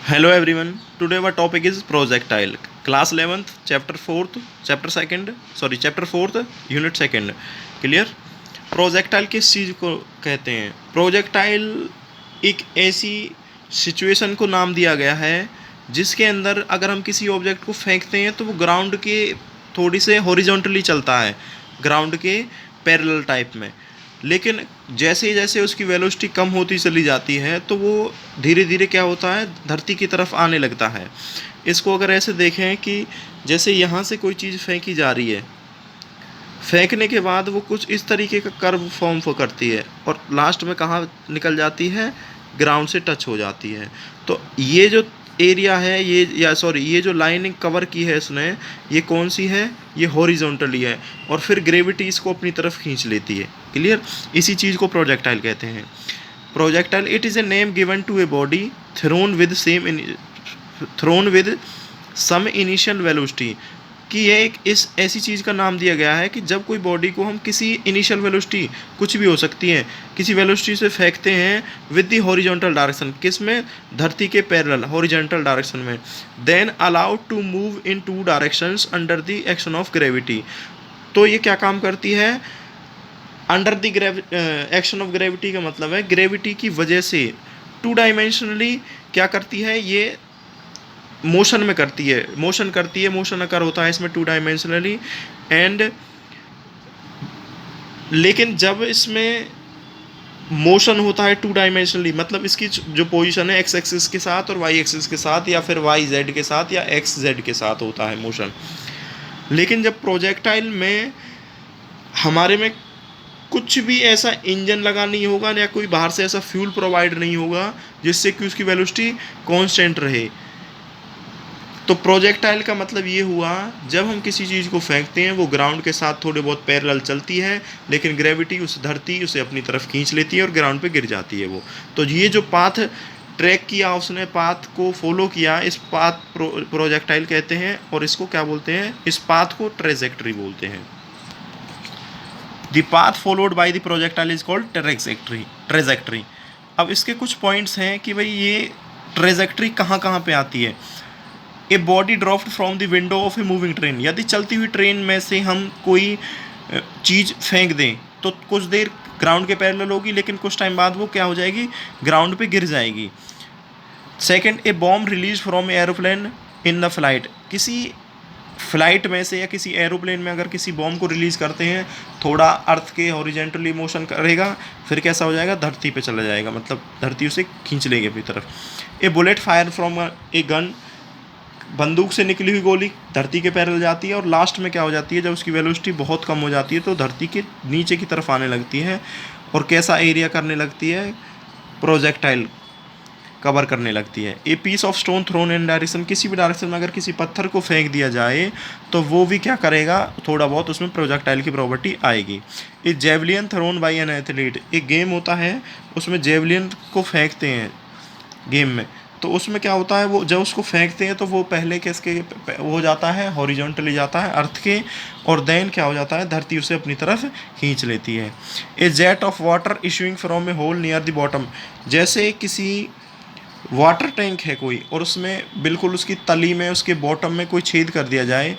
Hello everyone. Today our topic is projectile. Class 11th, chapter 4th, chapter 2nd, chapter 4th, unit 2nd. Clear? Projectile किस चीज़ को कहते हैं? Projectile एक ऐसी situation को नाम दिया गया है जिसके अंदर अगर हम किसी ऑब्जेक्ट को फेंकते हैं तो वो ग्राउंड के थोड़ी से हॉरिजॉन्टली चलता है, ग्राउंड के पैरेलल टाइप में। लेकिन जैसे जैसे उसकी वेलोसिटी कम होती चली जाती है तो वो धीरे धीरे क्या होता है, धरती की तरफ आने लगता है। इसको अगर ऐसे देखें कि जैसे यहाँ से कोई चीज़ फेंकी जा रही है, फेंकने के बाद वो कुछ इस तरीके का कर्व फॉर्म करती है और लास्ट में कहाँ निकल जाती है, ग्राउंड से टच हो जाती है। तो ये जो एरिया है, ये जो लाइनिंग कवर की है इसने, ये कौन सी है? ये हॉरिजॉन्टली है और फिर ग्रेविटी इसको अपनी तरफ खींच लेती है। क्लियर? इसी चीज़ को प्रोजेक्टाइल कहते हैं। Projectile it is a name given to a body thrown with some initial velocity, कि ये एक इस ऐसी चीज़ का नाम दिया गया है कि जब कोई बॉडी को हम किसी इनिशियल वेलोसिटी, कुछ भी हो सकती है, किसी वेलोसिटी से फेंकते हैं विद द हॉरिजॉन्टल डायरेक्शन, किस में? धरती के पैरेलल हॉरिजॉन्टल डायरेक्शन में, then allowed to move in two directions under the action of gravity. तो ये क्या काम करती है? Under the action of gravity का मतलब है ग्रेविटी की वजह से टू डायमेंशनली क्या करती है? ये मोशन में करती है, मोशन अकर होता है इसमें टू डायमेंशनली। एंड लेकिन जब इसमें मोशन होता है टू डायमेंशनली, मतलब इसकी जो पोजीशन है एक्स एक्सिस के साथ और वाई एक्सिस के साथ, या फिर वाई जेड के साथ या एक्स जेड के साथ होता है मोशन। लेकिन जब प्रोजेक्टाइल में हमारे में कुछ भी ऐसा इंजन लगा नहीं होगा या कोई बाहर से ऐसा फ्यूल प्रोवाइड नहीं होगा जिससे कि उसकी वेलोसिटी कांस्टेंट रहे, तो प्रोजेक्टाइल का मतलब ये हुआ जब हम किसी चीज़ को फेंकते हैं वो ग्राउंड के साथ थोड़े बहुत पैरेलल चलती है, लेकिन ग्रेविटी धरती उसे अपनी तरफ खींच लेती है और ग्राउंड पे गिर जाती है वो। तो ये जो पाथ ट्रैक किया उसने, पाथ को फॉलो किया, इस पाथ प्रोजेक्टाइल कहते हैं। और इसको क्या बोलते हैं? इस पाथ को ट्रेजेक्ट्री बोलते हैं। The path followed by the projectile is called trajectory. अब इसके कुछ पॉइंट्स हैं कि भाई ये ट्रेजेक्ट्री कहाँ कहाँ पे आती है। A body dropped from the window of a moving train, यदि चलती हुई ट्रेन में से हम कोई चीज़ फेंक दें तो कुछ देर ग्राउंड के पैरेलल होगी, लेकिन कुछ टाइम बाद वो क्या हो जाएगी? ग्राउंड पे गिर जाएगी। Second, A bomb release from aeroplane in the flight, किसी फ्लाइट में से या किसी एरोप्लेन में अगर किसी बॉम्ब को रिलीज़ करते हैं, थोड़ा अर्थ के हॉरिजेंटली मोशन करेगा, फिर कैसा हो जाएगा? धरती पे चला जाएगा, मतलब धरती उसे खींच लेगी अपनी तरफ। A bullet fire from a gun, बंदूक से निकली हुई गोली धरती के पैरेलल जाती है और लास्ट में क्या हो जाती है? जब उसकी वेलोसिटी बहुत कम हो जाती है तो धरती के नीचे की तरफ आने लगती है और कैसा एरिया करने लगती है? प्रोजेक्टाइल कवर करने लगती है। A piece of stone thrown in direction, किसी भी डायरेक्शन में अगर किसी पत्थर को फेंक दिया जाए तो वो भी क्या करेगा? थोड़ा बहुत उसमें प्रोजेक्टाइल की प्रॉपर्टी आएगी। ए javelin throne by an athlete, एक गेम होता है उसमें जेवलियन को फेंकते हैं गेम में, तो उसमें क्या होता है? वो जब उसको फेंकते हैं तो वो पहले किसके हो जाता है? हॉरिजॉन्टली जाता है अर्थ के, और देन क्या हो जाता है? धरती उसे अपनी तरफ खींच लेती है। A jet of water issuing from a hole near the bottom, जैसे किसी वाटर टैंक है कोई और उसमें बिल्कुल उसकी तली में, उसके बॉटम में कोई छेद कर दिया जाए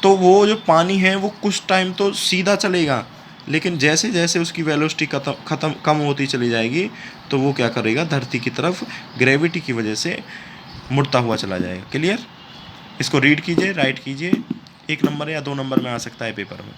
तो वो जो पानी है वो कुछ टाइम तो सीधा चलेगा, लेकिन जैसे जैसे उसकी वेलोसिटी कम होती चली जाएगी तो वो क्या करेगा? धरती की तरफ ग्रेविटी की वजह से मुड़ता हुआ चला जाएगा। क्लियर? इसको रीड कीजिए, राइट कीजिए, 1 नंबर या 2 नंबर में आ सकता है पेपर में।